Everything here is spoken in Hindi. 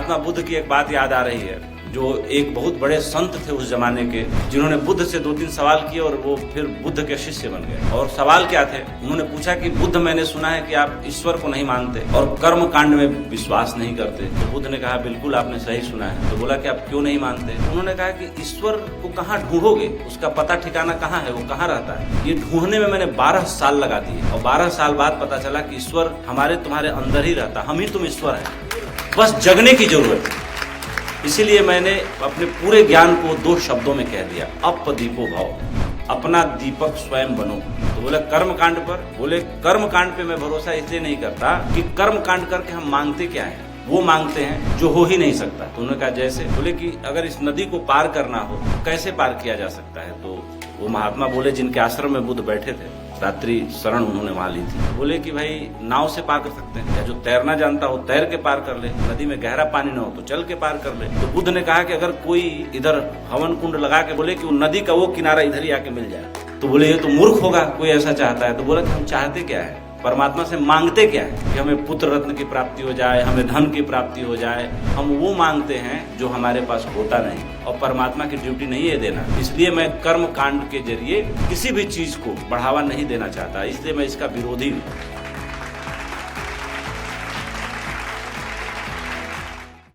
महात्मा बुद्ध की एक बात याद आ रही है, जो एक बहुत बड़े संत थे उस जमाने के, जिन्होंने बुद्ध से 2-3 सवाल किए और वो फिर बुद्ध के शिष्य बन गए। और सवाल क्या थे? उन्होंने पूछा कि बुद्ध, मैंने सुना है कि आप ईश्वर को नहीं मानते और कर्म कांड में विश्वास नहीं करते। तो बुद्ध ने कहा, बिल्कुल आपने सही सुना है। तो बोला कि आप क्यों नहीं मानते? उन्होंने कहा कि ईश्वर को कहाँ ढूंढोगे, उसका पता ठिकाना कहाँ है, वो कहाँ रहता है? ये ढूंढने में मैंने 12 साल लगा दिए और 12 साल बाद पता चला कि ईश्वर हमारे तुम्हारे अंदर ही रहता, हम ही तुम ईश्वर है, बस जगने की जरूरत है। इसीलिए मैंने अपने पूरे ज्ञान को 2 शब्दों में कह दिया, अप दीपो भव, अपना दीपक स्वयं बनो। तो बोले कर्म कांड पर, बोले कर्म कांड पे मैं भरोसा इसलिए नहीं करता कि कर्म कांड करके हम मांगते क्या है, वो मांगते हैं जो हो ही नहीं सकता। तो उन्होंने कहा जैसे, बोले कि अगर इस नदी को पार करना हो तो कैसे पार किया जा सकता है? तो वो महात्मा बोले, जिनके आश्रम में बुद्ध बैठे थे, रात्रि शरण उन्होंने वहां ली थी, बोले कि भाई नाव से पार कर सकते हैं, या जो तैरना जानता हो तैर के पार कर ले, नदी में गहरा पानी न हो तो चल के पार कर ले। तो बुद्ध ने कहा कि अगर कोई इधर हवन कुंड लगा के बोले कि वो नदी का वो किनारा इधर ही आके मिल जाए, तो बोले ये तो मूर्ख होगा, कोई ऐसा चाहता है। तो बोला कि हम चाहते क्या है, परमात्मा से मांगते क्या है कि हमें पुत्र रत्न की प्राप्ति हो जाए, हमें धन की प्राप्ति हो जाए। हम वो मांगते हैं जो हमारे पास होता नहीं, और परमात्मा की ड्यूटी नहीं है देना। इसलिए मैं कर्म कांड के जरिए किसी भी चीज को बढ़ावा नहीं देना चाहता, इसलिए मैं इसका विरोधी हूँ।